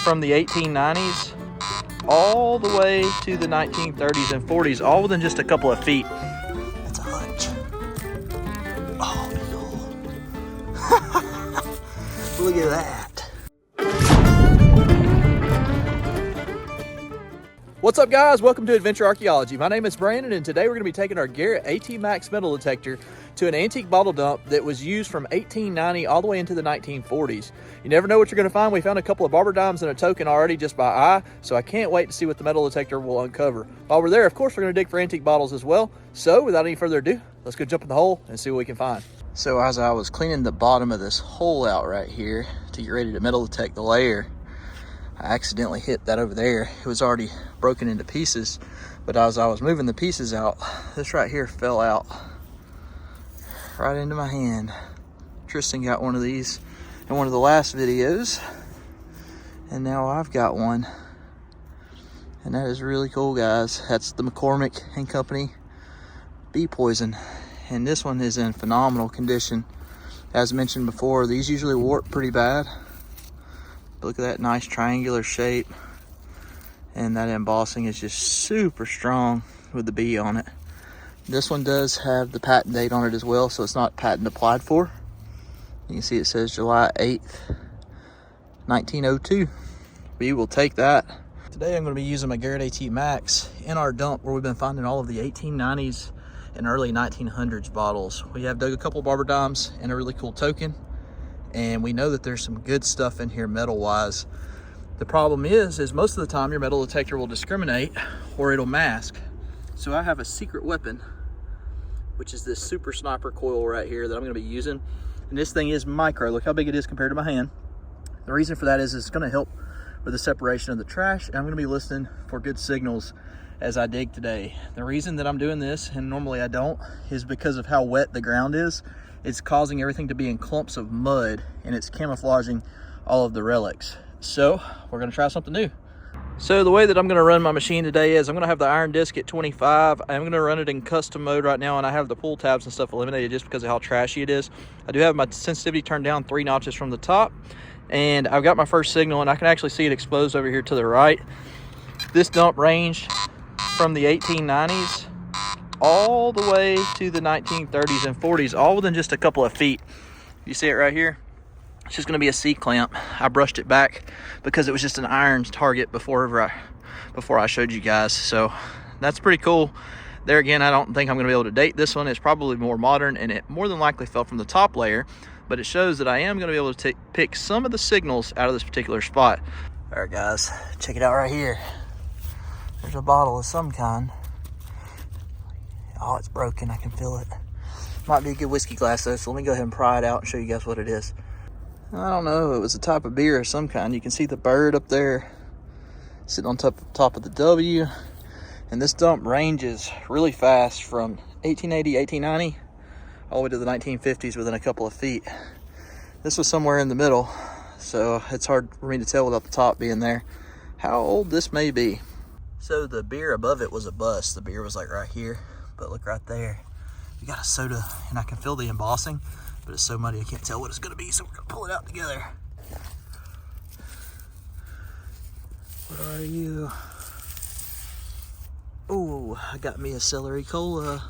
from the 1890s all the way to the 1930s and 40s, all within just a couple of feet. That's a hunch. Oh, cool. Look at that. What's up, guys? Welcome to Adventure Archaeology. My name is Brandon, and today we're going to be taking our Garrett Atmax metal detector to an antique bottle dump that was used from 1890 all the way into the 1940s. You never know what you're going to find. We found a couple of barber dimes and a token already just by eye, so I can't wait to see what the metal detector will uncover. While we're there, of course, we're going to dig for antique bottles as well. So without any further ado, let's go jump in the hole and see what we can find. So as I was cleaning the bottom of this hole out right here to get ready to metal detect the layer, I accidentally hit that over there. It was already broken into pieces, but as I was moving the pieces out, this right here fell out right into my hand. Tristan got one of these in one of the last videos, and now I've got one, and that is really cool, guys. That's the McCormick and Company bee poison, and this one is in phenomenal condition. As mentioned before, these usually warp pretty bad. Look at that nice triangular shape, and that embossing is just super strong with the bee on it. This one does have the patent date on it as well, so it's not patent applied for. You can see it says July 8th, 1902. We will take that. Today I'm going to be using my Garrett Atmax in our dump where we've been finding all of the 1890s and early 1900s bottles. We have dug a couple barber dimes and a really cool token, and we know that there's some good stuff in here metal wise. The problem is most of the time your metal detector will discriminate or it'll mask. So I have a secret weapon, which is this super sniper coil right here that I'm going to be using, and this thing is micro. Look how big it is compared to my hand. The reason for that is it's going to help with the separation of the trash, and I'm going to be listening for good signals as I dig today. The reason that I'm doing this, and normally I don't, is because of how wet the ground is. It's causing everything to be in clumps of mud, and it's camouflaging all of the relics. So we're gonna try something new. So the way that I'm gonna run my machine today is I'm gonna have the iron disc at 25. I'm gonna run it in custom mode right now, and I have the pull tabs and stuff eliminated just because of how trashy it is. I do have my sensitivity turned down 3 notches from the top, and I've got my first signal, and I can actually see it exposed over here to the right. This dump ranged from the 1890s all the way to the 1930s and 40s, all within just a couple of feet. You see it right here? It's just going to be a C-clamp. I brushed it back because it was just an iron target before I showed you guys. So that's pretty cool. There again, I don't think I'm going to be able to date this one. It's probably more modern, and it more than likely fell from the top layer, but it shows that I am going to be able to pick some of the signals out of this particular spot. All right, guys, check it out right here. There's a bottle of some kind. Oh, it's broken. I can feel it. Might be a good whiskey glass though, so let me go ahead and pry it out and show you guys what it is. I don't know. It was a type of beer of some kind. You can see the bird up there sitting on top of the W. And this dump ranges really fast from 1880, 1890 all the way to the 1950s within a couple of feet. This was somewhere in the middle, so it's hard for me to tell without the top being there how old this may be. So the beer above it was a bust. The beer was like right here. But look right there, we got a soda, and I can feel the embossing, but it's so muddy I can't tell what it's gonna be, so we're gonna pull it out together. What are you? Oh, I got me a celery cola.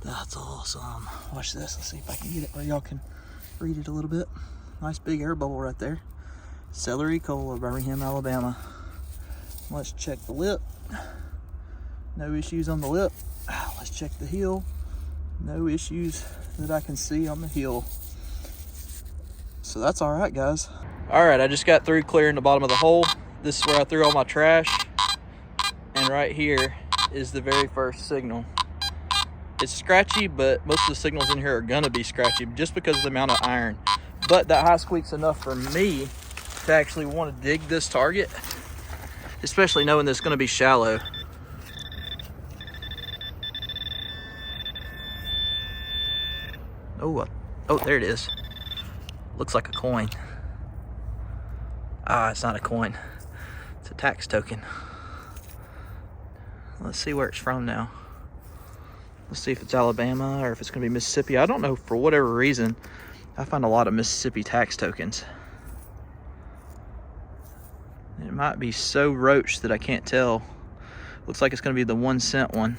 That's awesome. Watch this, let's see if I can get it where y'all can read it a little bit. Nice big air bubble right there. Celery cola, Birmingham, Alabama. Let's check the lip. No issues on the lip. Let's check the heel. No issues that I can see on the heel. So that's all right, guys. All right, I just got through clearing the bottom of the hole. This is where I threw all my trash. And right here is the very first signal. It's scratchy, but most of the signals in here are gonna be scratchy just because of the amount of iron. But that high squeak's enough for me to actually want to dig this target, especially knowing that it's gonna be shallow. Oh, there it is. Looks like a coin. Ah, it's not a coin. It's a tax token. Let's see where it's from now. Let's see if it's Alabama or if it's gonna be Mississippi. I don't know, for whatever reason, I find a lot of Mississippi tax tokens. It might be so roached that I can't tell. Looks like it's gonna be the 1 cent one.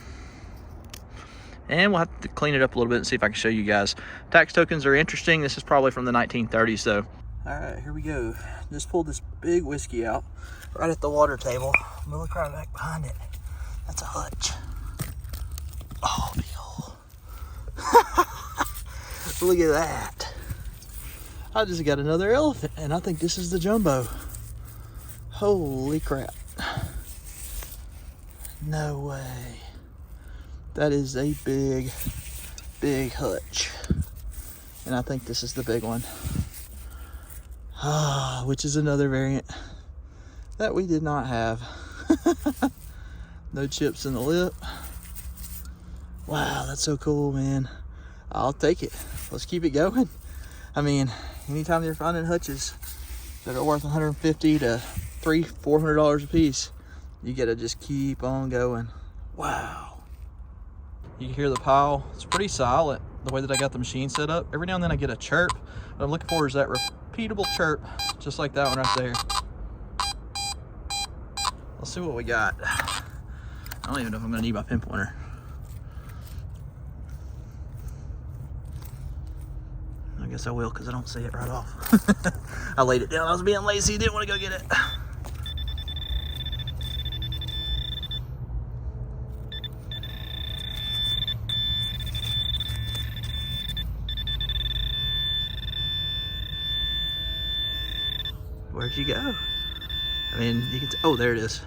And we'll have to clean it up a little bit and see if I can show you guys. Tax tokens are interesting. This is probably from the 1930s though. All right, here we go. Just pulled this big whiskey out right at the water table. I'm gonna look right back behind it. That's a hutch. Oh, big hole. Look at that. I just got another elephant, and I think this is the jumbo. Holy crap. No way. That is a big, big hutch. And I think this is the big one. Ah, which is another variant that we did not have. No chips in the lip. Wow, that's so cool, man. I'll take it. Let's keep it going. I mean, anytime you're finding hutches that are worth $150 to $300-400 a piece, you gotta just keep on going. Wow. You can hear the pile. It's pretty silent the way that I got the machine set up. Every now and then I get a chirp. What I'm looking for is that repeatable chirp, just like that one right there. Let's see what we got. I don't even know if I'm gonna need my pinpointer. I guess I will, because I don't see it right off. I laid it down. I was being lazy. Didn't want to go get it. Where'd you go? I mean, you can oh, there it is.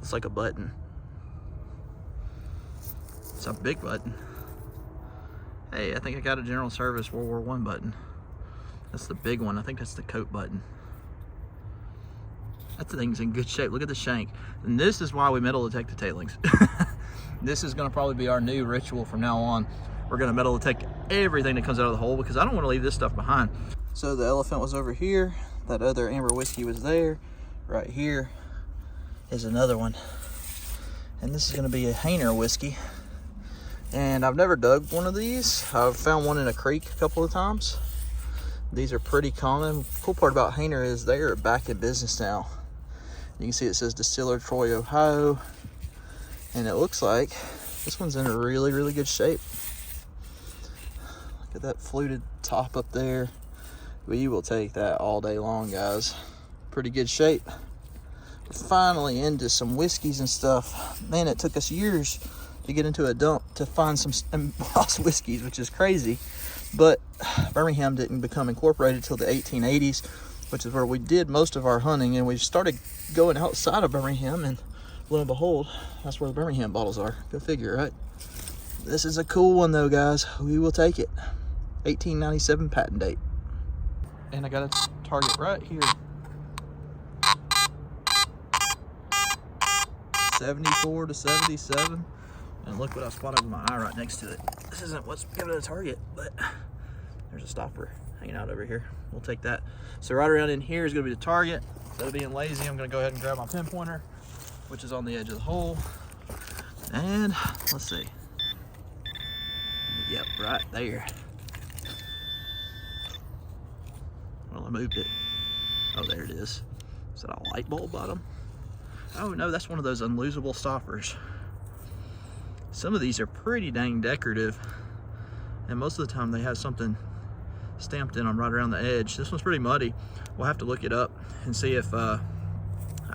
It's like a button. It's a big button. Hey, I think I got a General Service World War I button. That's the big one. I think that's the coat button. That thing's in good shape. Look at the shank. And this is why we metal detect the tailings. This is gonna probably be our new ritual from now on. We're gonna metal detect everything that comes out of the hole, because I don't wanna leave this stuff behind. So the elephant was over here. That other amber whiskey was there. Right here is another one. And this is gonna be a Hainer whiskey. And I've never dug one of these. I've found one in a creek a couple of times. These are pretty common. Cool part about Hainer is they're back in business now. You can see it says Distiller Troy, Ohio. And it looks like this one's in a really, really good shape. Look at that fluted top up there. We will take that all day long, guys. Pretty good shape. We're finally into some whiskeys and stuff. Man, it took us years to get into a dump to find some embossed whiskeys, which is crazy. But Birmingham didn't become incorporated till the 1880s, which is where we did most of our hunting. And we started going outside of Birmingham, and lo and behold, that's where the Birmingham bottles are. Go figure, right? This is a cool one though, guys. We will take it. 1897 patent date. And I got a target right here. 74 to 77. And look what I spotted with my eye right next to it. This isn't what's giving it a target, but there's a stopper hanging out over here. We'll take that. So right around in here is gonna be the target. Instead of being lazy, I'm gonna go ahead and grab my pinpointer, which is on the edge of the hole. And let's see. Yep, right there. Well, I moved it. Oh, there it is. Is that a light bulb bottom? Oh no, that's one of those unlosable stoppers. Some of these are pretty dang decorative, and most of the time they have something stamped in them right around the edge. This one's pretty muddy. We'll have to look it up and see if I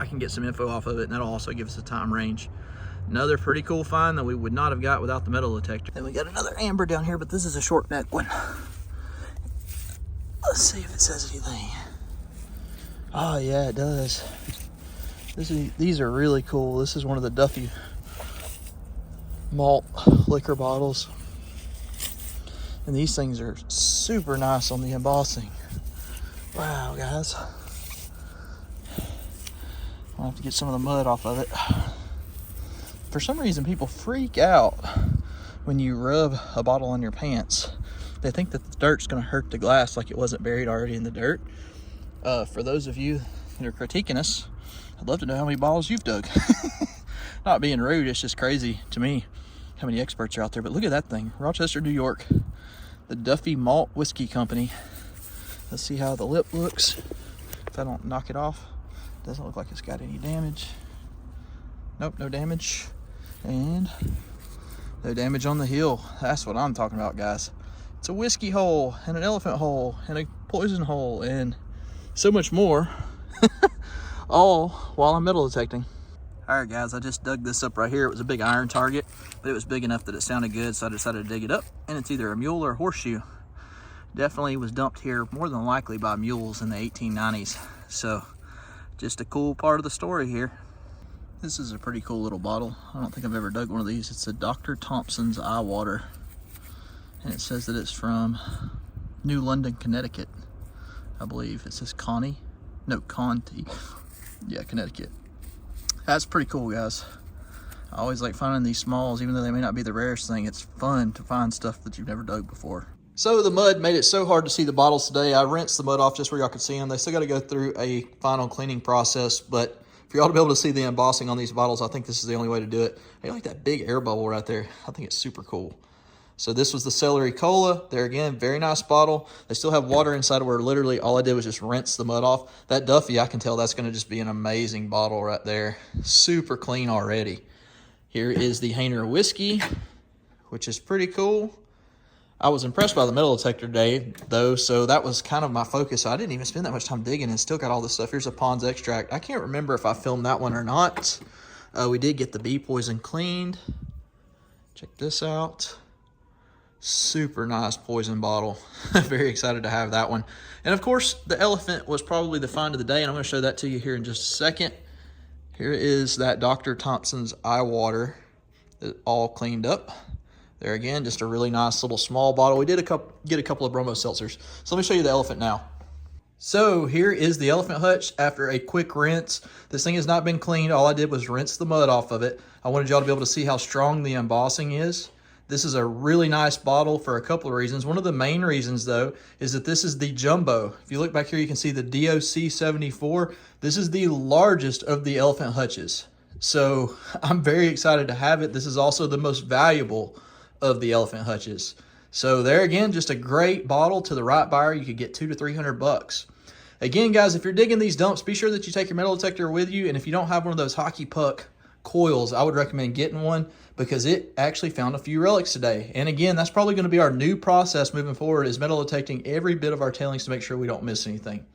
can get some info off of it, and that'll also give us a time range. Another pretty cool find that we would not have got without the metal detector. And we got another amber down here, but this is a short neck one. Let's see if it says anything. Oh yeah, it does. These are really cool. This is one of the Duffy malt liquor bottles. And these things are super nice on the embossing. Wow, guys. I'll have to get some of the mud off of it. For some reason, people freak out when you rub a bottle on your pants. They think that the dirt's gonna hurt the glass like it wasn't buried already in the dirt. For those of you that are critiquing us, I'd love to know how many bottles you've dug. Not being rude, it's just crazy to me how many experts are out there. But look at that thing, Rochester, New York, the Duffy Malt Whiskey Company. Let's see how the lip looks, if I don't knock it off. Doesn't look like it's got any damage. Nope, no damage. And no damage on the heel. That's what I'm talking about, guys. It's a whiskey hole and an elephant hole and a poison hole and so much more. All while I'm metal detecting. All right, guys, I just dug this up right here. It was a big iron target, but it was big enough that it sounded good, so I decided to dig it up. And it's either a mule or a horseshoe. Definitely was dumped here more than likely by mules in the 1890s. So just a cool part of the story here. This is a pretty cool little bottle. I don't think I've ever dug one of these. It's a Dr. Thompson's eye water. And it says that it's from New London, Connecticut, I believe. It says Conti. Yeah, Connecticut. That's pretty cool, guys. I always like finding these smalls, even though they may not be the rarest thing. It's fun to find stuff that you've never dug before. So the mud made it so hard to see the bottles today. I rinsed the mud off just where y'all could see them. They still got to go through a final cleaning process, but for y'all to be able to see the embossing on these bottles, I think this is the only way to do it. I like that big air bubble right there. I think it's super cool. So this was the celery cola. There again, very nice bottle. They still have water inside where literally all I did was just rinse the mud off. That Duffy, I can tell that's gonna just be an amazing bottle right there. Super clean already. Here is the Hainer whiskey, which is pretty cool. I was impressed by the metal detector today, though, so that was kind of my focus. So I didn't even spend that much time digging and still got all this stuff. Here's a Pond's extract. I can't remember if I filmed that one or not. We did get the bee poison cleaned. Check this out. Super nice poison bottle. Very excited to have that one. And of course, the elephant was probably the find of the day, and I'm going to show that to you here in just a second. Here is that Dr. Thompson's eye water, all cleaned up. There again, just a really nice little small bottle. We did get a couple of bromo seltzers. So let me show you the elephant now. So here is the elephant hutch after a quick rinse. This thing has not been cleaned. All I did was rinse the mud off of it. I wanted y'all to be able to see how strong the embossing is. This is a really nice bottle for a couple of reasons. One of the main reasons, though, is that this is the jumbo. If you look back here, you can see the DOC 74. This is the largest of the elephant hutches. So I'm very excited to have it. This is also the most valuable of the elephant hutches. So there again, just a great bottle. To the right buyer, you could get $200 to $300. Again, guys, if you're digging these dumps, be sure that you take your metal detector with you. And if you don't have one of those hockey puck coils, I would recommend getting one because it actually found a few relics today. And again, that's probably going to be our new process moving forward, is metal detecting every bit of our tailings to make sure we don't miss anything.